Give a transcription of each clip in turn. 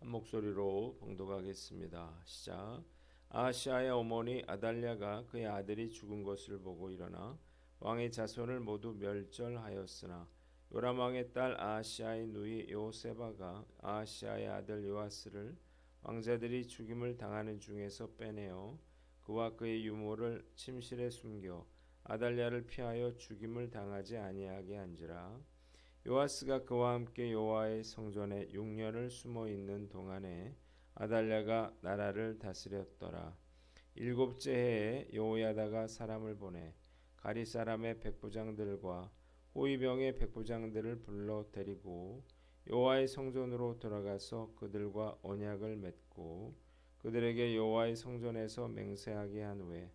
한 목소리로 봉독하겠습니다. 시작. 아하시아의 어머니 아달랴가 그의 아들이 죽은 것을 보고 일어나 왕의 자손을 모두 멸절하였으나 요람 왕의 딸 아하시아의 누이 여호세바가 아하시아의 아들 요아스를 왕자들이 죽임을 당하는 중에서 빼내어 그와 그의 유모를 침실에 숨겨 아달랴를 피하여 죽임을 당하지 아니하게 한지라. 요아스가 그와 함께 여호와의 성전에 6년을 숨어 있는 동안에 아달랴가 나라를 다스렸더라. 일곱째 해에 여호야다가 사람을 보내 가리 사람의 백부장들과 호위병의 백부장들을 불러 데리고 여호와의 성전으로 들어가서 그들과 언약을 맺고 그들에게 여호와의 성전에서 맹세하게 한 후에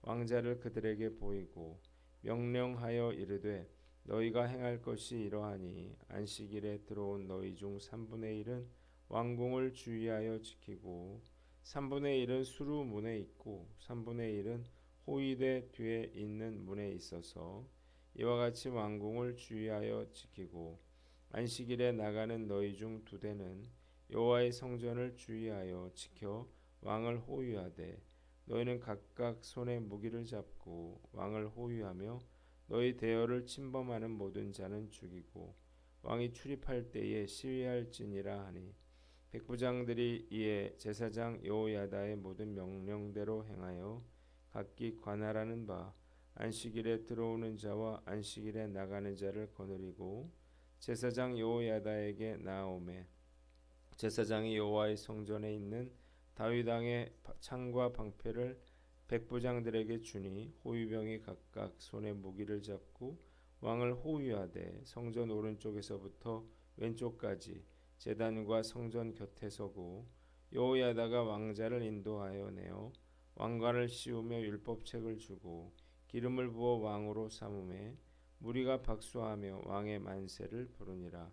왕자를 그들에게 보이고 명령하여 이르되 너희가 행할 것이 이러하니 안식일에 들어온 너희 중 3분의 1은 왕궁을 주의하여 지키고 3분의 1은 수루 문에 있고 3분의 1은 호위대 뒤에 있는 문에 있어서 이와 같이 왕궁을 주의하여 지키고 안식일에 나가는 너희 중 2대는 여호와의 성전을 주의하여 지켜 왕을 호위하되 너희는 각각 손에 무기를 잡고 왕을 호위하며 너희 대열을 침범하는 모든 자는 죽이고 왕이 출입할 때에 시위할지니라 하니 백부장들이 이에 제사장 여호야다의 모든 명령대로 행하여 각기 관할하는 바 안식일에 들어오는 자와 안식일에 나가는 자를 거느리고 제사장 여호야다에게 나아오매 제사장이 여호와의 성전에 있는 다윗 왕의 창과 방패를 백부장들에게 주니 호위병이 각각 손에 무기를 잡고 왕을 호위하되 성전 오른쪽에서부터 왼쪽까지 제단과 성전 곁에 서고 여호야다가 왕자를 인도하여 내어 왕관을 씌우며 율법책을 주고 기름을 부어 왕으로 삼음에 무리가 박수하며 왕의 만세를 부르니라.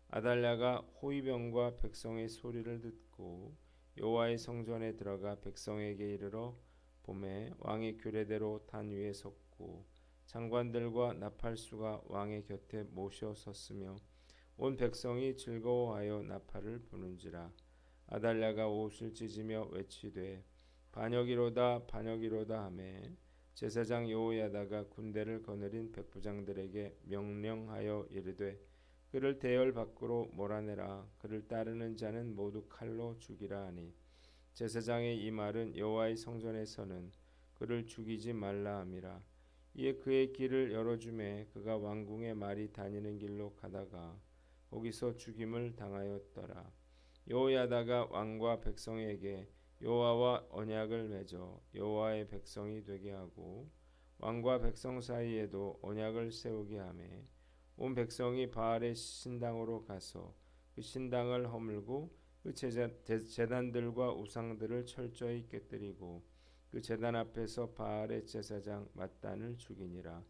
아달랴가 호위병과 백성의 소리를 듣고 여호와의 성전에 들어가 백성에게 이르러 봄에 왕이 규례대로坛 위에 섰고 장관들과 나팔수가 왕의 곁에 모셔 섰으며 온 백성이 즐거워하여 나팔을 부는지라. 아달랴가 옷을 찢으며 외치되 반역이로다 반역이로다 하매 제사장 여호야다가 군대를 거느린 백부장들에게 명령하여 이르되 그를 대열 밖으로 몰아내라. 그를 따르는 자는 모두 칼로 죽이라 하니 제사장의 이 말은 여호와의 성전에서는 그를 죽이지 말라 함이라. 이에 그의 길을 열어주매 그가 왕궁의 말이 다니는 길로 가다가 거기서 죽임을 당하였더라. 여호야다가 왕과 백성에게 여호와와 언약을 맺어 여호와의 백성이 되게 하고 왕과 백성 사이에도 언약을 세우게 하매 온 백성이 바알의 신당으로 가서 그 신당을 허물고 그 제단들과 우상들을 철저히 깨뜨리고 그 제단 앞에서 바알의 제사장 맏단을 죽이니라.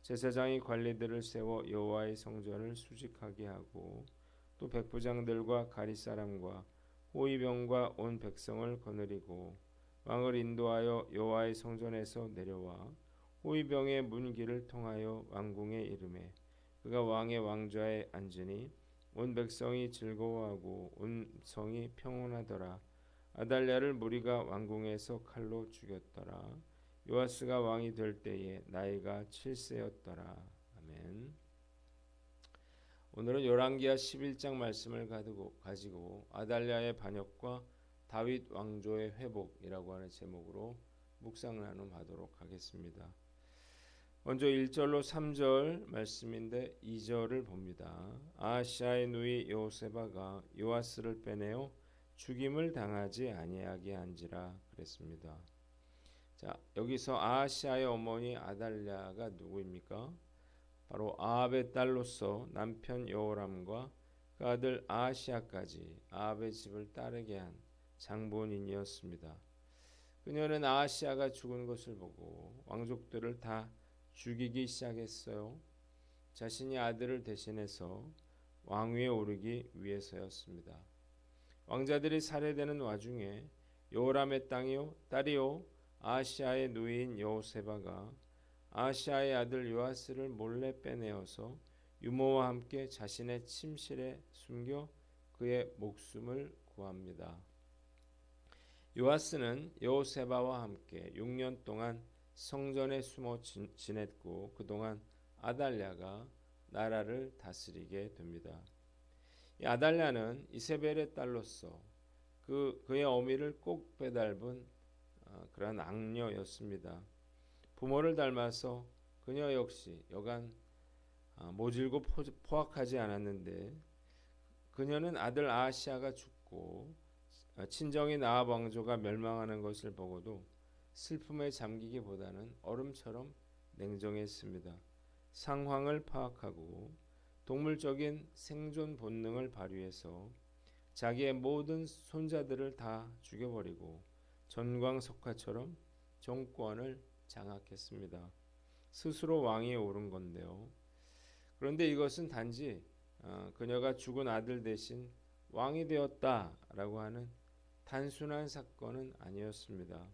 제사장이 관리들을 세워 여호와의 성전을 수직하게 하고 또 백부장들과 가리 사람과 호위병과 온 백성을 거느리고 왕을 인도하여 여호와의 성전에서 내려와 호위병의 문길을 통하여 왕궁에 이르매 그가 왕의 왕좌에 앉으니 온 백성이 즐거워하고 온 성이 평온하더라. 아달랴를 무리가 왕궁에서 칼로 죽였더라. 요아스가 왕이 될 때에 나이가 7세였더라. 아멘. 오늘은 열왕기하 11장 말씀을 가지고 아달랴의 반역과 다윗 왕조의 회복이라고 하는 제목으로 묵상 나눔하도록 하겠습니다. 먼저 1절로 3절 말씀인데 2절을 봅니다. 아하시아의 누이 여호세바가 요아스를 빼내어 죽임을 당하지 아니하게 한지라 그랬습니다. 자, 여기서 아하시아의 어머니 아달랴가 누구입니까? 바로 아합의 딸로서 남편 여호람과 그 아들 아하시아까지 아합의 집을 따르게 한 장본인이었습니다. 그녀는 아하시아가 죽은 것을 보고 왕족들을 다 죽이기 시작했어요. 자신이 아들을 대신해서 왕위에 오르기 위해서였습니다. 왕자들이 살해되는 와중에 여호람의 딸이요 아하시아의 누이인 여호세바가 아하시아의 아들 요아스를 몰래 빼내어서 유모와 함께 자신의 침실에 숨겨 그의 목숨을 구합니다. 요아스는 여호세바와 함께 6년 동안 성전에 숨어 지냈고 그동안 아달랴가 나라를 다스리게 됩니다. 이 아달랴는 이세벨의 딸로서 그의 어미를 꼭 빼닮은 그러한 악녀였습니다. 부모를 닮아서 그녀 역시 여간 모질고 포악하지 않았는데 그녀는 아들 아하시아가 죽고 친정인 아합 왕조가 멸망하는 것을 보고도 슬픔에 잠기기보다는 얼음처럼 냉정했습니다. 상황을 파악하고 동물적인 생존 본능을 발휘해서 자기의 모든 손자들을 다 죽여버리고 전광석화처럼 정권을 장악했습니다. 스스로 왕위에 오른 건데요. 그런데 이것은 단지 그녀가 죽은 아들 대신 왕이 되었다라고 하는 단순한 사건은 아니었습니다.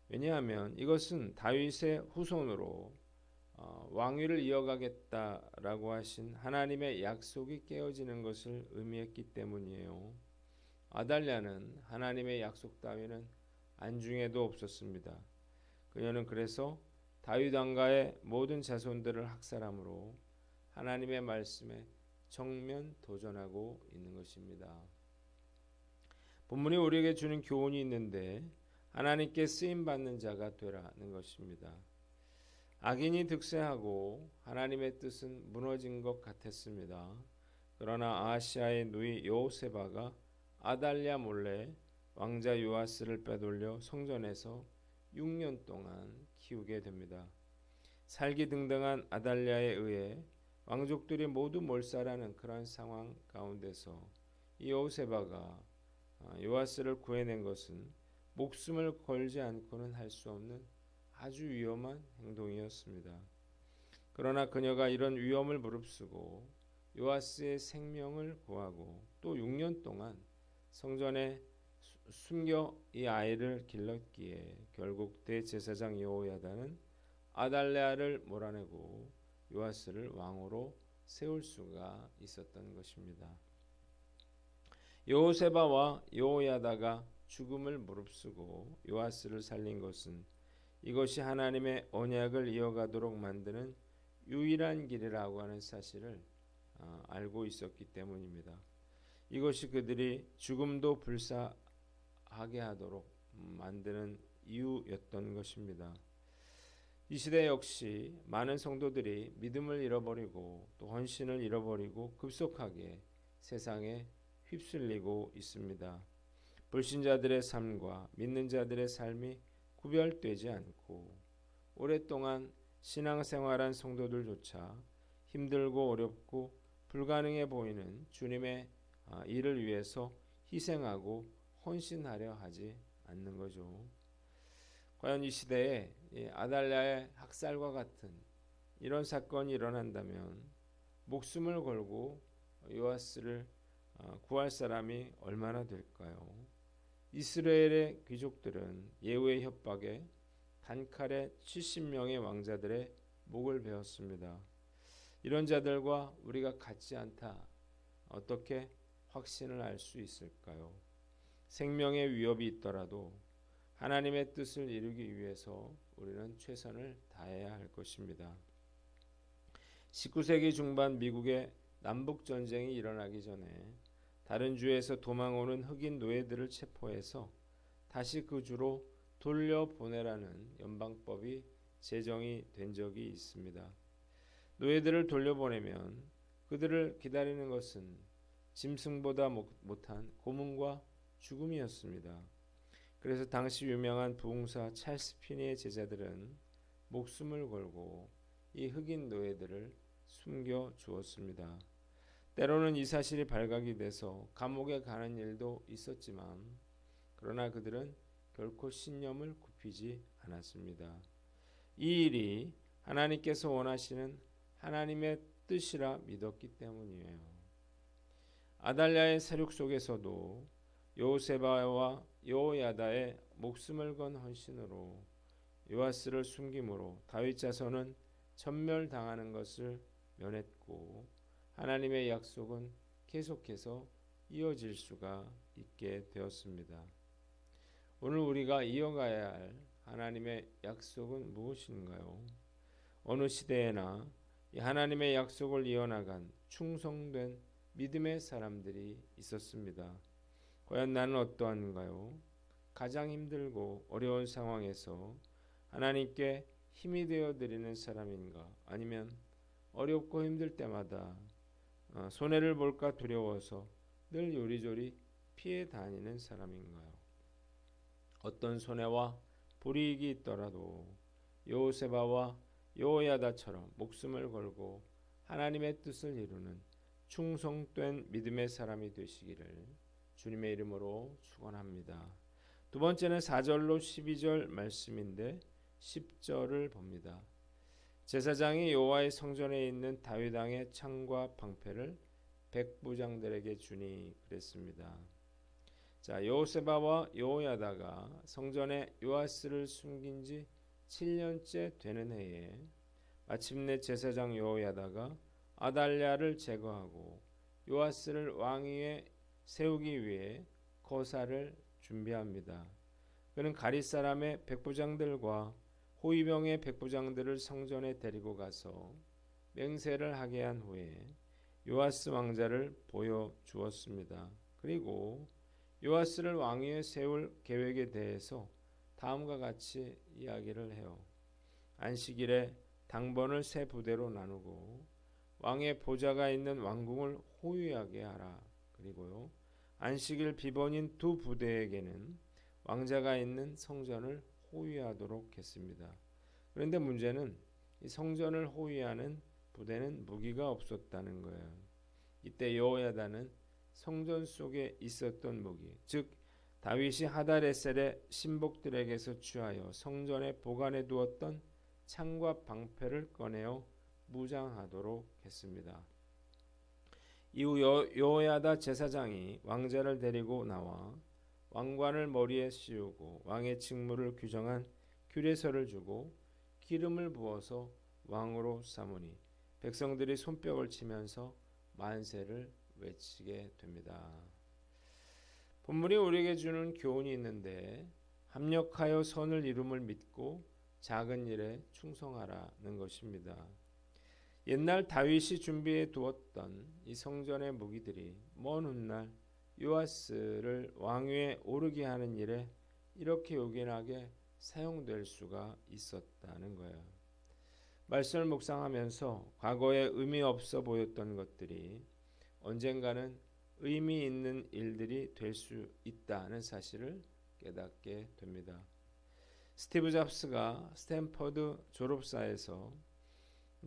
왜냐하면 이것은 다윗의 후손으로 왕위를 이어가겠다라고 하신 하나님의 약속이 깨어지는 것을 의미했기 때문이에요. 아달랴는 하나님의 약속 따위는 안중에도 없었습니다. 그녀는 그래서 다윗 왕가의 모든 자손들을 학살함으로 하나님의 말씀에 정면 도전하고 있는 것입니다. 본문이 우리에게 주는 교훈이 있는데 하나님께 쓰임받는 자가 되라는 것입니다. 악인이 득세하고 하나님의 뜻은 무너진 것 같았습니다. 그러나 아하시아의 누이 여호세바가 아달랴 몰래 왕자 요아스를 빼돌려 성전에서 6년 동안 키우게 됩니다. 살기등등한 아달랴에 의해 왕족들이 모두 몰살하는 그런 상황 가운데서 이 여호세바가 요아스를 구해낸 것은 목숨을 걸지 않고는 할 수 없는 아주 위험한 행동이었습니다. 그러나 그녀가 이런 위험을 무릅쓰고 요아스의 생명을 구하고 또 6년 동안 성전에 숨겨 이 아이를 길렀기에 결국 대제사장 여호야다는 아달랴를 몰아내고 요아스를 왕으로 세울 수가 있었던 것입니다. 여호세바와 여호야다가 죽음을 무릅쓰고 요아스를 살린 것은 이것이 하나님의 언약을 이어가도록 만드는 유일한 길이라고 하는 사실을 알고 있었기 때문입니다. 이것이 그들이 죽음도 불사하게 하도록 만드는 이유였던 것입니다. 이 시대 역시 많은 성도들이 믿음을 잃어버리고 또 헌신을 잃어버리고 급속하게 세상에 휩쓸리고 있습니다. 불신자들의 삶과 믿는 자들의 삶이 구별되지 않고 오랫동안 신앙생활한 성도들조차 힘들고 어렵고 불가능해 보이는 주님의 일을 위해서 희생하고 헌신하려 하지 않는 거죠. 과연 이 시대에 아달랴의 학살과 같은 이런 사건이 일어난다면 목숨을 걸고 요아스를 구할 사람이 얼마나 될까요? 이스라엘의 귀족들은 예후의 협박에 단칼에 70명의 왕자들의 목을 베었습니다. 이런 자들과 우리가 같지 않다. 어떻게 확신을 알 수 있을까요? 생명의 위협이 있더라도 하나님의 뜻을 이루기 위해서 우리는 최선을 다해야 할 것입니다. 19세기 중반 미국의 남북전쟁이 일어나기 전에 다른 주에서 도망오는 흑인 노예들을 체포해서 다시 그 주로 돌려보내라는 연방법이 제정이 된 적이 있습니다. 노예들을 돌려보내면 그들을 기다리는 것은 짐승보다 못한 고문과 죽음이었습니다. 그래서 당시 유명한 부흥사 찰스 피니의 제자들은 목숨을 걸고 이 흑인 노예들을 숨겨 주었습니다. 때로는 이 사실이 발각이 돼서 감옥에 가는 일도 있었지만 그러나 그들은 결코 신념을 굽히지 않았습니다. 이 일이 하나님께서 원하시는 하나님의 뜻이라 믿었기 때문이에요. 아달랴의 세력 속에서도 여호세바와 여호야다의 목숨을 건 헌신으로 요아스를 숨김으로 다윗 자손은 전멸당하는 것을 면했고 하나님의 약속은 계속해서 이어질 수가 있게 되었습니다. 오늘 우리가 이어가야 할 하나님의 약속은 무엇인가요? 어느 시대에나 이 하나님의 약속을 이어나간 충성된 믿음의 사람들이 있었습니다. 과연 나는 어떠한가요? 가장 힘들고 어려운 상황에서 하나님께 힘이 되어 드리는 사람인가? 아니면 어렵고 힘들 때마다 손해를 볼까 두려워서 늘 요리조리 피해 다니는 사람인가요? 어떤 손해와 불이익이 있더라도 여호세바와 여호야다처럼 목숨을 걸고 하나님의 뜻을 이루는 충성된 믿음의 사람이 되시기를 주님의 이름으로 축원합니다. 두 번째는 4절로 12절 말씀인데 10절을 봅니다. 제사장이 여호와의 성전에 있는 다윗 왕의 창과 방패를 백부장들에게 주니 그랬습니다. 자, 여호세바와 여호야다가 성전에 요아스를 숨긴 지 7년째 되는 해에 마침내 제사장 여호야다가 아달랴를 제거하고 요아스를 왕위에 세우기 위해 거사를 준비합니다. 그는 가릿 사람의 백부장들과 호위병의 백부장들을 성전에 데리고 가서 맹세를 하게 한 후에 요아스 왕자를 보여주었습니다. 그리고 요아스를 왕위에 세울 계획에 대해서 다음과 같이 이야기를 해요. 안식일에 당번을 세 부대로 나누고 왕의 보좌가 있는 왕궁을 호위하게 하라. 그리고요, 안식일 비번인 두 부대에게는 왕자가 있는 성전을 호위하도록 했습니다. 그런데 문제는 이 성전을 호위하는 부대는 무기가 없었다는 거예요. 이때 여호야다는 성전 속에 있었던 무기, 즉 다윗이 하다레셀의 신복들에게서 취하여 성전에 보관해 두었던 창과 방패를 꺼내어 무장하도록 했습니다. 이후 여호야다 제사장이 왕자를 데리고 나와 왕관을 머리에 씌우고 왕의 직무를 규정한 규례서를 주고 기름을 부어서 왕으로 삼으니 백성들이 손뼉을 치면서 만세를 외치게 됩니다. 본문이 우리에게 주는 교훈이 있는데 합력하여 선을 이룸을 믿고 작은 일에 충성하라는 것입니다. 옛날 다윗이 준비해 두었던 이 성전의 무기들이 먼 훗날 요아스를 왕위에 오르게 하는 일에 이렇게 요긴하게 사용될 수가 있었다는 거예요. 말씀을 묵상하면서 과거에 의미 없어 보였던 것들이 언젠가는 의미 있는 일들이 될 수 있다는 사실을 깨닫게 됩니다. 스티브 잡스가 스탠퍼드 졸업사에서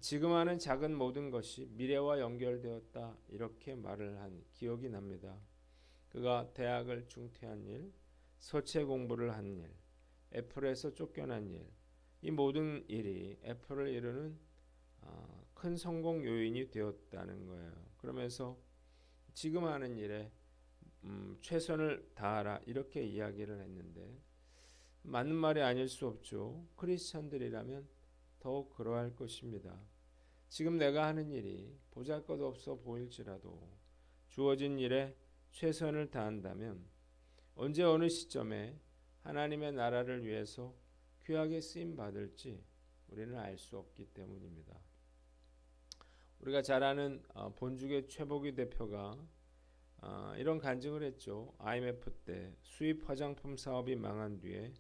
지금 하는 작은 모든 것이 미래와 연결되었다 이렇게 말을 한 기억이 납니다. 그가 대학을 중퇴한 일, 서체 공부를 한 일, 애플에서 쫓겨난 일, 이 모든 일이 애플을 이루는 큰 성공 요인이 되었다는 거예요. 그러면서 지금 하는 일에 최선을 다하라 이렇게 이야기를 했는데 맞는 말이 아닐 수 없죠. 크리스천들이라면 더욱 그러할 것입니다. 지금 내가 하는 일이 보잘것없어 보일지라도 주어진 일에 최선을 다한다면 언제 어느 시점에 하나님의 나라를 위해서 귀하게 쓰임 받을지 우리는 알 수 없기 때문입니다. 우리가 잘 아는 본죽의 최복희 대표가 이런 간증을 했죠. IMF 때 수입 화장품 사업이 망한 뒤에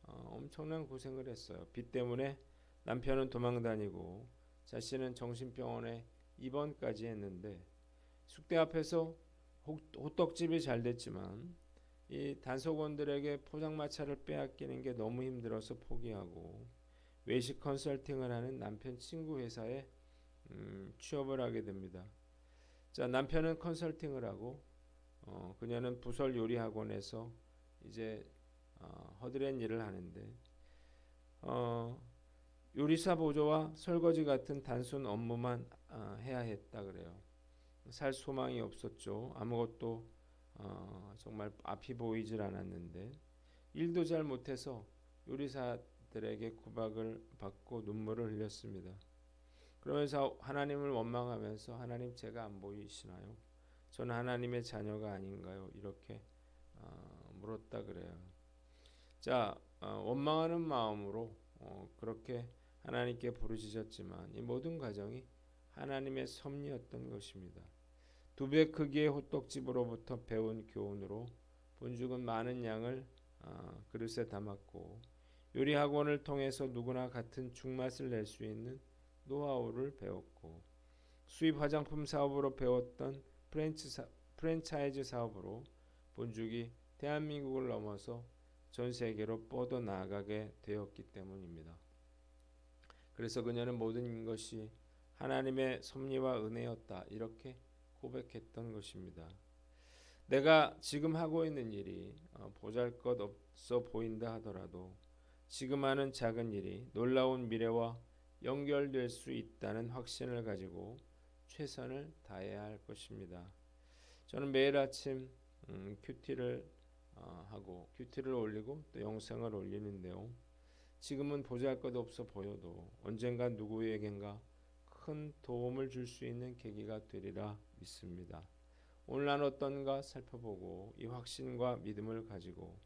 엄청난 고생을 했어요. 빚 때문에 남편은 도망다니고 자신은 정신병원에 입원까지 했는데 숙대 앞에서 호떡집이 잘 됐지만 이 단속원들에게 포장마차를 빼앗기는 게 너무 힘들어서 포기하고 외식 컨설팅을 하는 남편 친구 회사에 취업을 하게 됩니다. 자, 남편은 컨설팅을 하고 그녀는 부설 요리 학원에서 이제 허드렛 일을 하는데 요리사 보조와 설거지 같은 단순 업무만 해야 했다 그래요. 살 소망이 없었죠. 아무것도 정말 앞이 보이질 않았는데 일도 잘 못해서 요리사들에게 구박을 받고 눈물을 흘렸습니다. 그러면서 하나님을 원망하면서 하나님 제가 안 보이시나요? 저는 하나님의 자녀가 아닌가요? 이렇게 물었다 그래요. 자, 원망하는 마음으로 그렇게 하나님께 부르짖었지만 이 모든 과정이 하나님의 섭리였던 것입니다. 2배 크기의 호떡집으로부터 배운 교훈으로 본죽은 많은 양을 그릇에 담았고, 요리 학원을 통해서 누구나 같은 죽맛을 낼 수 있는 노하우를 배웠고, 수입 화장품 사업으로 배웠던 프랜차이즈 사업으로 본죽이 대한민국을 넘어서 전 세계로 뻗어 나가게 되었기 때문입니다. 그래서 그녀는 모든 것이 하나님의 섭리와 은혜였다, 이렇게 고백했던 것입니다. 내가 지금 하고 있는 일이 보잘것없어 보인다 하더라도 지금 하는 작은 일이 놀라운 미래와 연결될 수 있다는 확신을 가지고 최선을 다해야 할 것입니다. 저는 매일 아침 큐티를 하고 큐티를 올리고 또 영상을 올리는데요. 지금은 보잘것없어 보여도 언젠가 누구에겐가 큰 도움을 줄 수 있는 계기가 되리라 믿습니다. 오늘 난 어떤가 살펴보고 이 확신과 믿음을 가지고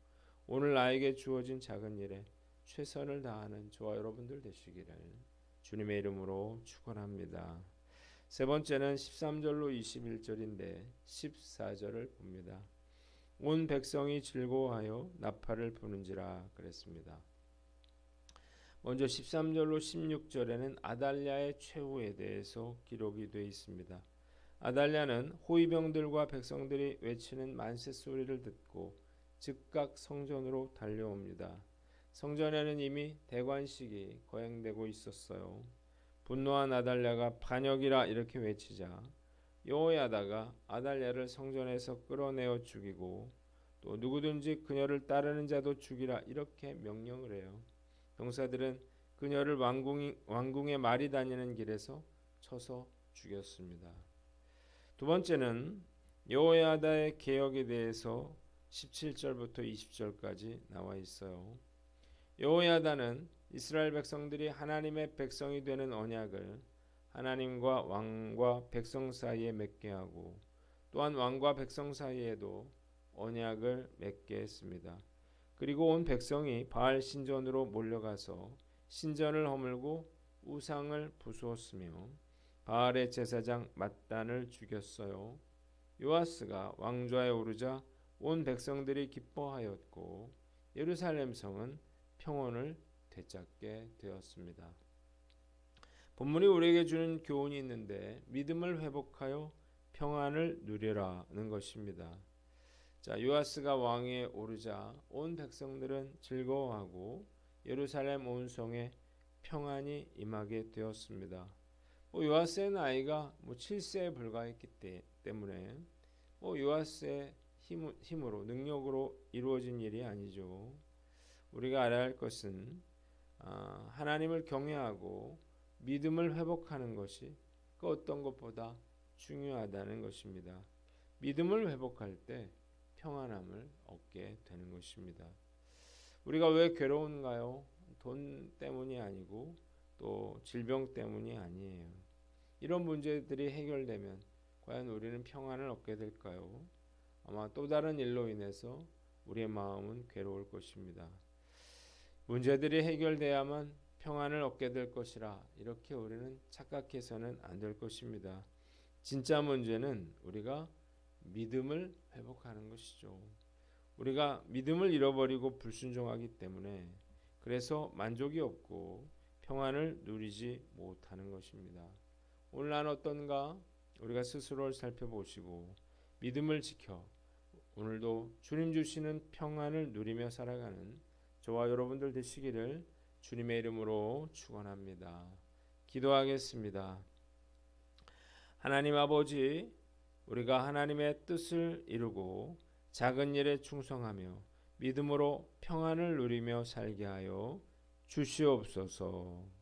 오늘 나에게 주어진 작은 일에 최선을 다하는 저와 여러분들 되시기를 주님의 이름으로 축원합니다. 세 번째는 13절로 21절인데 14절을 봅니다. 온 백성이 즐거워하여 나팔을 부는지라 그랬습니다. 먼저 13절로 16절에는 아달랴의 최후에 대해서 기록이 되어 있습니다. 아달랴는 호위병들과 백성들이 외치는 만세 소리를 듣고 즉각 성전으로 달려옵니다. 성전에는 이미 대관식이 거행되고 있었어요. 분노한 아달랴가 반역이라 이렇게 외치자 여호야다가 아달랴를 성전에서 끌어내어 죽이고 또 누구든지 그녀를 따르는 자도 죽이라 이렇게 명령을 해요. 병사들은 그녀를 왕궁의 말이 다니는 길에서 쳐서 죽였습니다. 두 번째는 여호야다의 개혁에 대해서 17절부터 20절까지 나와 있어요. 여호야다는 이스라엘 백성들이 하나님의 백성이 되는 언약을 하나님과 왕과 백성 사이에 맺게 하고 또한 왕과 백성 사이에도 언약을 맺게 했습니다. 그리고 온 백성이 바알 신전으로 몰려가서 신전을 허물고 우상을 부수었으며 바알의 제사장 맏단을 죽였어요. 요아스가 왕좌에 오르자 온 백성들이 기뻐하였고 예루살렘 성은 평온을 되찾게 되었습니다. 본문이 우리에게 주는 교훈이 있는데 믿음을 회복하여 평안을 누리라는 것입니다. 자, 요아스가 왕위에 오르자 온 백성들은 즐거워하고 예루살렘 온 성에 평안이 임하게 되었습니다. 요아스의 나이가 7세에 불과했기 때문에 요아스의 힘으로 능력으로 이루어진 일이 아니죠. 우리가 알아야 할 것은 하나님을 경외하고 믿음을 회복하는 것이 그 어떤 것보다 중요하다는 것입니다. 믿음을 회복할 때 평안함을 얻게 되는 것입니다. 우리가 왜 괴로운가요? 돈 때문이 아니고 또 질병 때문이 아니에요. 이런 문제들이 해결되면 과연 우리는 평안을 얻게 될까요? 아마 또 다른 일로 인해서 우리의 마음은 괴로울 것입니다. 문제들이 해결돼야만 평안을 얻게 될 것이라 이렇게 우리는 착각해서는 안 될 것입니다. 진짜 문제는 우리가 믿음을 회복하는 것이죠. 우리가 믿음을 잃어버리고 불순종하기 때문에 그래서 만족이 없고 평안을 누리지 못하는 것입니다. 오늘 난 어떤가? 우리가 스스로를 살펴보시고 믿음을 지켜 오늘도 주님 주시는 평안을 누리며 살아가는 저와 여러분들 되시기를 주님의 이름으로 축원합니다. 기도하겠습니다. 하나님 아버지, 우리가 하나님의 뜻을 이루고 작은 일에 충성하며 믿음으로 평안을 누리며 살게 하여 주시옵소서.